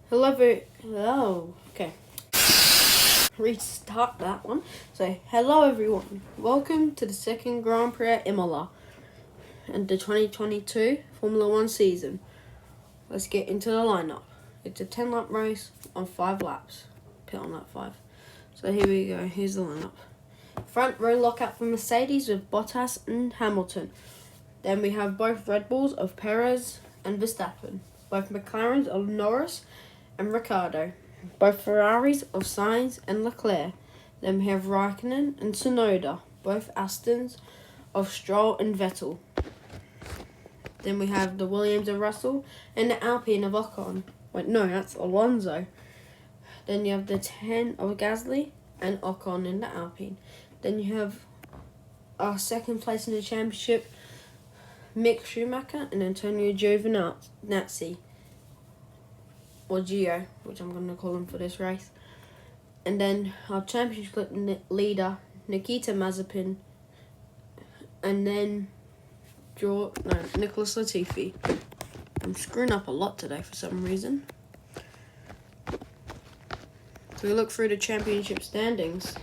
Hello. Okay. Restart that one. So, hello everyone. Welcome to the second Grand Prix at Imola and the 2022 Formula 1 season. Let's get into the lineup. It's a 10-lap race on 5 laps. Pit on lap 5. So here we go. Here's the lineup. Front row lockout for Mercedes with Bottas and Hamilton. Then we have both Red Bulls of Perez and Verstappen. Both McLarens of Norris and Ricciardo. Both Ferraris of Sainz and Leclerc. Then we have Raikkonen and Tsunoda. Both Astons of Stroll and Vettel. Then we have the Williams of Russell and the Alpine of Ocon. Wait, no, that's Alonso. Then you have the 10 of Gasly and Ocon in the Alpine. Then you have our second place in the championship, Mick Schumacher and Antonio Giovinazzi, or Gio, which I'm going to call him for this race. And then our championship leader, Nikita Mazepin, and then Nicholas Latifi. I'm screwing up a lot today for some reason. So we look through the championship standings.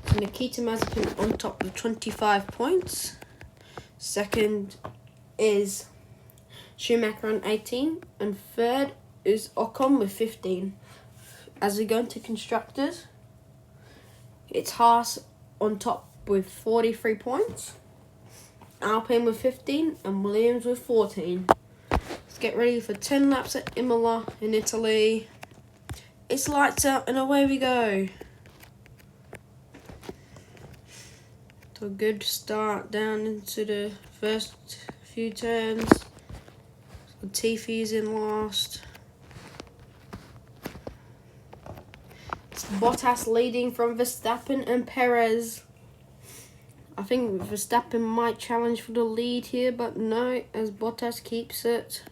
So Nikita Mazepin on top with 25 points. Second is Schumacher on 18. And third is Ocon with 15. As we go into constructors, it's Haas on top with 43 points. Alpine with 15 and Williams with 14. Let's get ready for 10 laps at Imola in Italy. It's lights out and away we go. So a good start down into the first few turns. Latifi's in last. It's Bottas leading from Verstappen and Perez. I think Verstappen might challenge for the lead here, but no, as Bottas keeps it.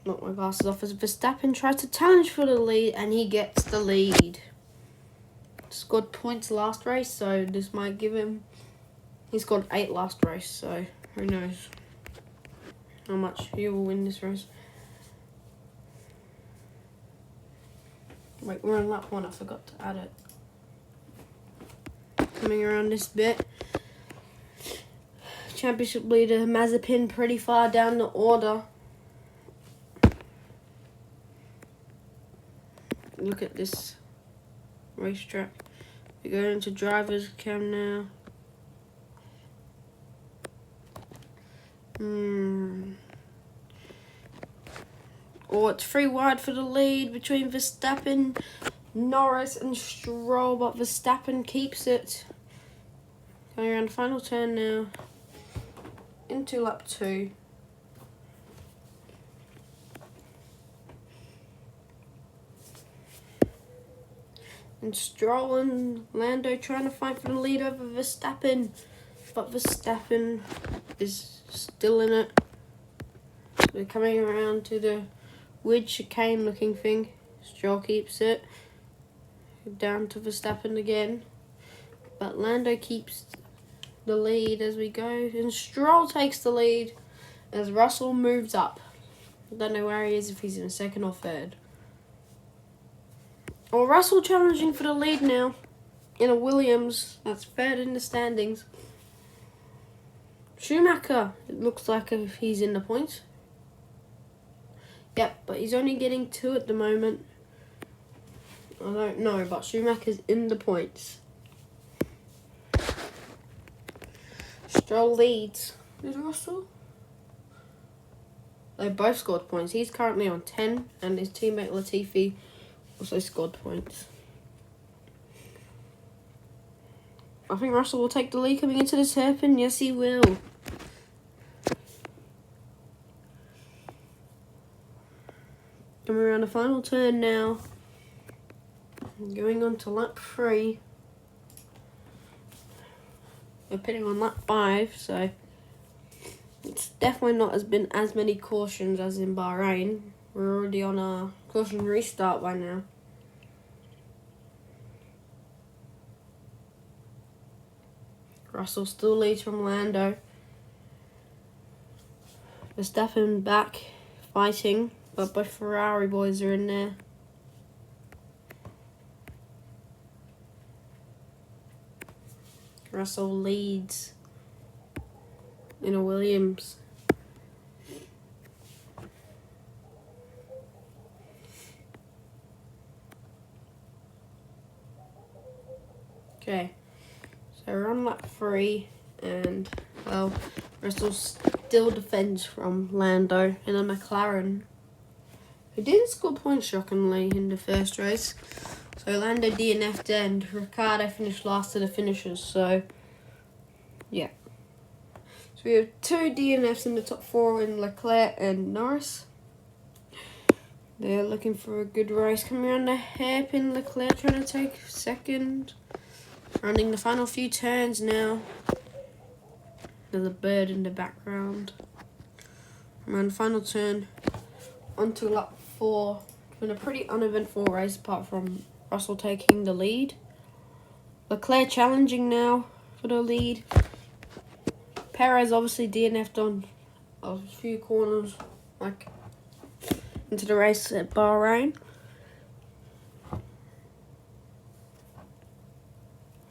Knock my glasses off as Verstappen tries to challenge for the lead and he gets the lead. Scored points last race, so this might give him... He scored 8 last race, so who knows how much he will win this race. Wait, we're on lap 1, I forgot to add it. Coming around this bit. Championship leader Mazepin pretty far down the order. Look at this racetrack. We go into driver's cam now. Oh, it's 3 wide for the lead between Verstappen, Norris and Stroll, but Verstappen keeps it. Going around the final turn now. Into lap 2. And Stroll and Lando trying to fight for the lead over Verstappen. But Verstappen is still in it. We're coming around to the weird chicane looking thing. Stroll keeps it. Down to Verstappen again. But Lando keeps the lead as we go. And Stroll takes the lead as Russell moves up. I don't know where he is, if he's in second or third. Well, Russell challenging for the lead now in a Williams. That's third in the standings. Schumacher, it looks like he's in the points. Yep, but he's only getting 2 at the moment. I don't know, but Schumacher's in the points. Stroll leads. Is Russell? They both scored points. He's currently on 10, and his teammate Latifi also scored points. I think Russell will take the lead coming into this hairpin. Yes, he will. Coming around the final turn now. Going on to lap 3. We're pitting on lap 5, so it's definitely not been as many cautions as in Bahrain. We're already on a caution restart by now. Russell still leads from Lando. Verstappen back fighting but both Ferrari boys are in there. Russell leads in a Williams. Okay, so we're on lap 3, and well, Russell still defends from Lando in a McLaren, who didn't score points shockingly in the first race. So Lando DNF'd and Ricciardo finished last of the finishers. So yeah, so we have 2 DNFs in the top 4 in Leclerc and Norris. They're looking for a good race. Coming around the hairpin, Leclerc trying to take second. Running the final few turns now. There's a bird in the background. Around the final turn, onto lap 4. It's been a pretty uneventful race apart from Russell taking the lead. Leclerc challenging now for the lead. Perez obviously DNF'd on a few corners, like into the race at Bahrain.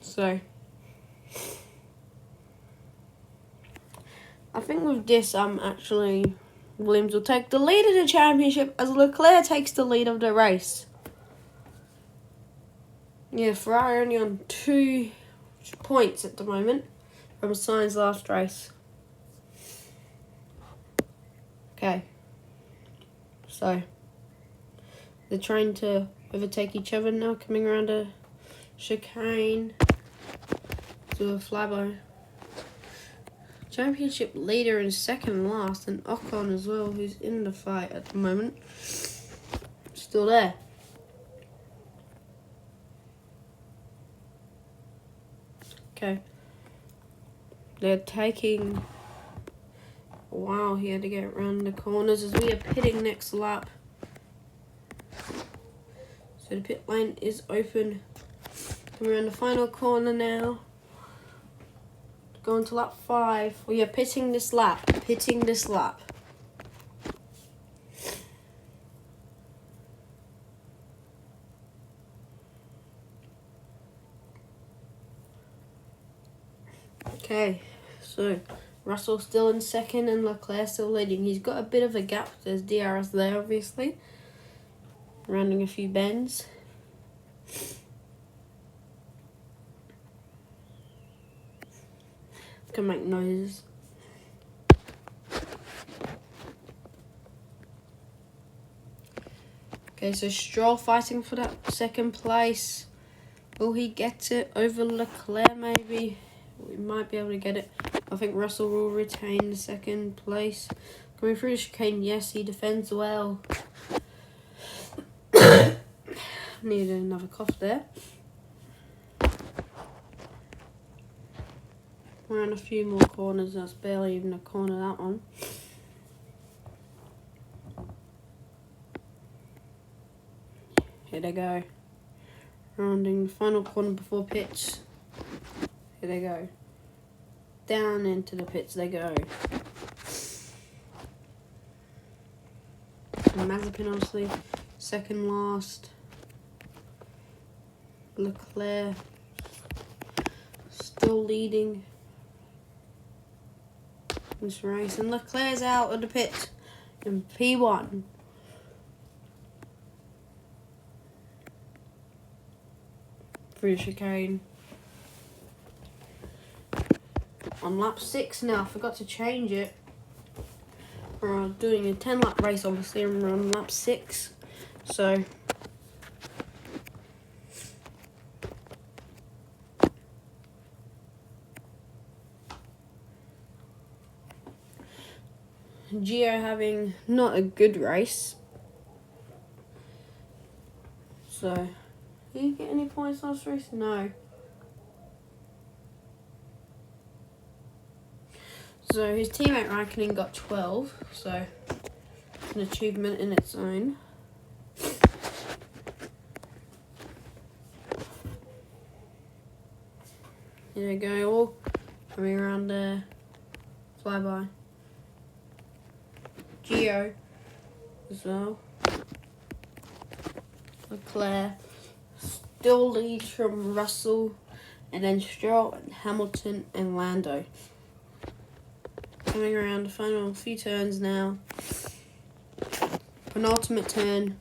So I think with this, actually Williams will take the lead of the championship as Leclerc takes the lead of the race. Yeah, Ferrari only on 2 points at the moment from Sainz's last race. Okay, so they're trying to overtake each other now, coming around a chicane to a flyby. Championship leader and second last, and Ocon as well, who's in the fight at the moment. Still there. Okay. They're taking a while here to get around the corners as we are pitting next lap. So the pit lane is open. Coming around the final corner now. Going to lap 5. We are pitting this lap. Okay, so Russell's still in second and Leclerc still leading. He's got a bit of a gap. There's DRS there, obviously. Rounding a few bends. Can make noises. Okay, so Stroll fighting for that second place. Will he get it over Leclerc maybe? We might be able to get it. I think Russell will retain the second place. Coming through the chicane, yes, he defends well. Need another cough there. Around a few more corners, that's barely even a corner, that one. Here they go. Rounding the final corner before pits. Here they go. Down into the pits they go. Mazepin obviously second last. Leclerc still leading this race, and Leclerc's out of the pit in P1. Through the chicane. On lap 6 now, I forgot to change it. We're doing a 10 lap race obviously, and we're on lap 6. So Gio having not a good race. So, did he get any points last race? No. So his teammate Raikkonen got 12, so it's an achievement in its own. Here we go, all coming around the flyby. Gio as well. Leclerc still leads from Russell, and then Stroll and Hamilton and Lando. Coming around the final few turns now. Penultimate turn.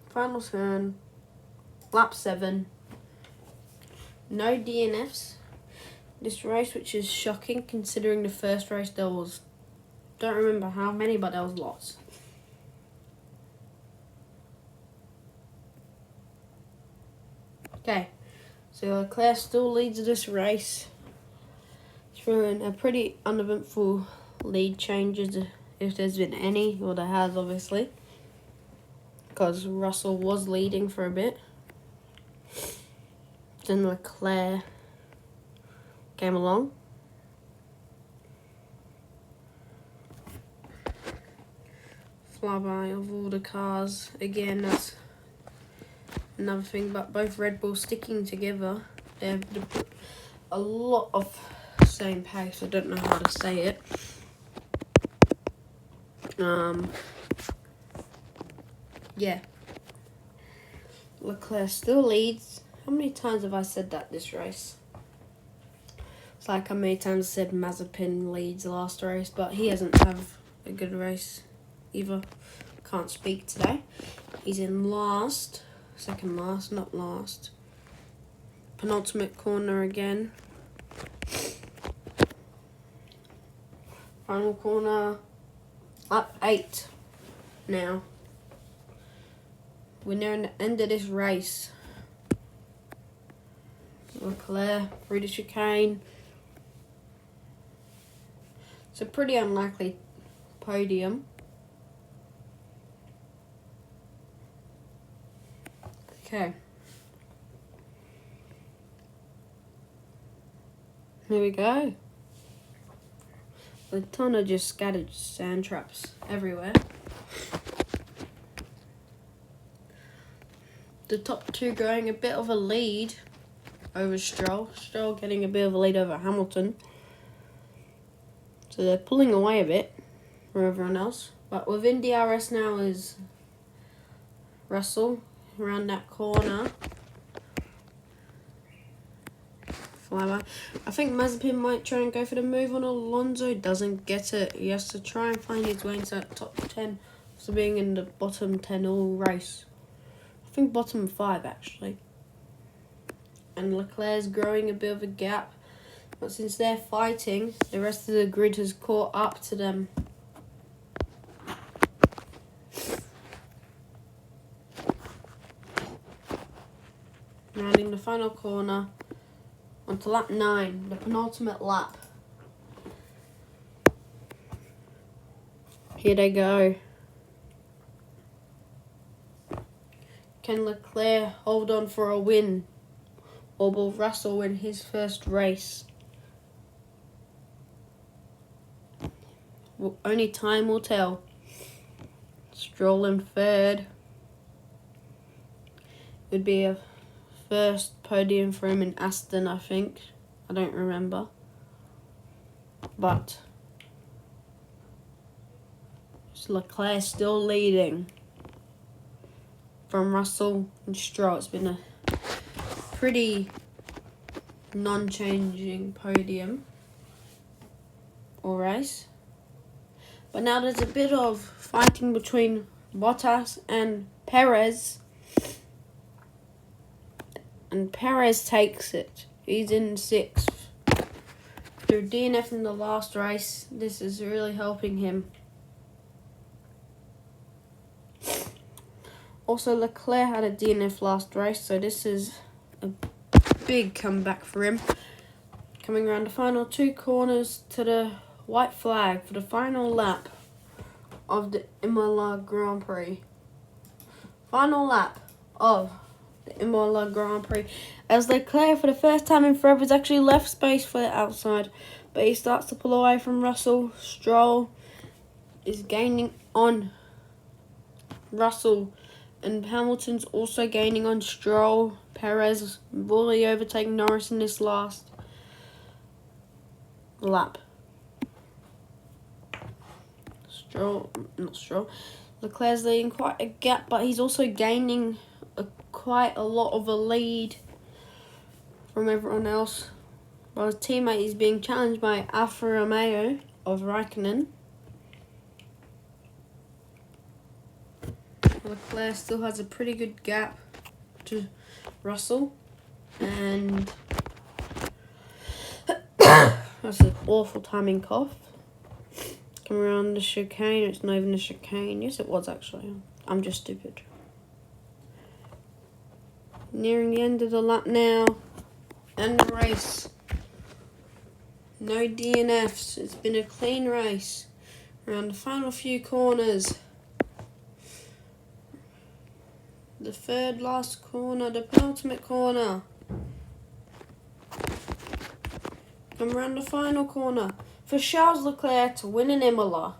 Final turn. Lap 7. No DNFs this race, which is shocking considering the first race there was, don't remember how many, but there was lots. Okay, so Leclerc still leads this race through a pretty uneventful lead changes, if there's been any. Well, there has, obviously, because Russell was leading for a bit. Then Leclerc came along. Flyby of all the cars. Again, that's another thing, but both Red Bull sticking together. They have a lot of same pace. I don't know how to say it. Yeah. Leclerc still leads. How many times have I said that this race? It's like how many times I said Mazepin leads last race, but he hasn't had a good race either. Can't speak today. He's in last. Second last, not last. Penultimate corner again. Final corner. Up 8 now. We're nearing the end of this race. Leclerc through the chicane. It's a pretty unlikely podium. Okay. Here we go. A ton of just scattered sand traps everywhere. The top two going a bit of a lead over Stroll. Stroll getting a bit of a lead over Hamilton. So they're pulling away a bit from everyone else. But within DRS now is Russell around that corner. Flyby. I think Mazepin might try and go for the move on Alonso. Doesn't get it. He has to try and find his way into that top 10 after being in the bottom 10 all race. I think bottom 5 actually. And Leclerc's growing a bit of a gap. But since they're fighting, the rest of the grid has caught up to them. Rounding the final corner onto lap 9, the penultimate lap. Here they go. Can Leclerc hold on for a win? Or will Russell win his first race? Well, only time will tell. Stroll in third. It would be a first podium for him in Aston, I think. I don't remember. But Leclerc still leading from Russell and Stroll. It's been a pretty non-changing podium or race. But now there's a bit of fighting between Bottas and Perez. And Perez takes it. He's in 6th. Through DNF in the last race, this is really helping him. Also, Leclerc had a DNF last race, so this is a big comeback for him. Coming around the final 2 corners to the white flag for the final lap of the Imola Grand Prix. Final lap of the Imola Grand Prix, as Leclerc for the first time in forever has actually left space for the outside, but he starts to pull away from Russell. Stroll is gaining on Russell, and Hamilton's also gaining on Stroll. Perez fully overtaking Norris in this last lap. Leclerc's leading quite a gap, but he's also gaining quite a lot of a lead from everyone else. While his teammate is being challenged by Alfa Romeo of Raikkonen. Leclerc still has a pretty good gap to Russell, and that's an awful timing cough. Come around the chicane. It's not even a chicane. Yes, it was actually. I'm just stupid. Nearing the end of the lap now, and the race. No DNFs. It's been a clean race. Around the final few corners. The third last corner, the penultimate corner. Come around the final corner for Charles Leclerc to win in Imola.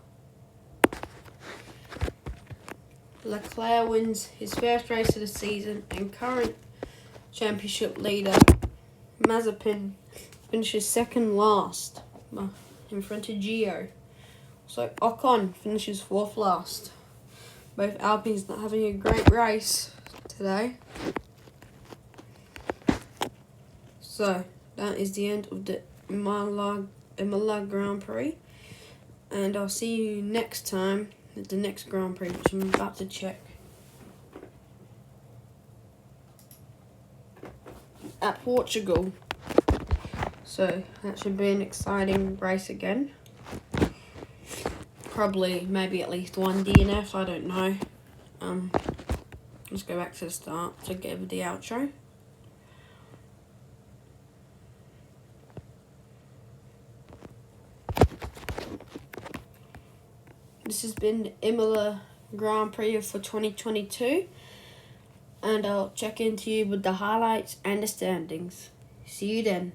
Leclerc wins his first race of the season, and current championship leader Mazepin finishes second last in front of Gio. So Ocon finishes fourth last. Both Alpines not having a great race today. So that is the end of the Imola Grand Prix, and I'll see you next time at the next Grand Prix, which I'm about to check. At Portugal. So that should be an exciting race again. Probably maybe at least one DNF, I don't know. Let's go back to the start to give the outro. This has been the Imola Grand Prix for 2022, and I'll check into you with the highlights and the standings. See you then.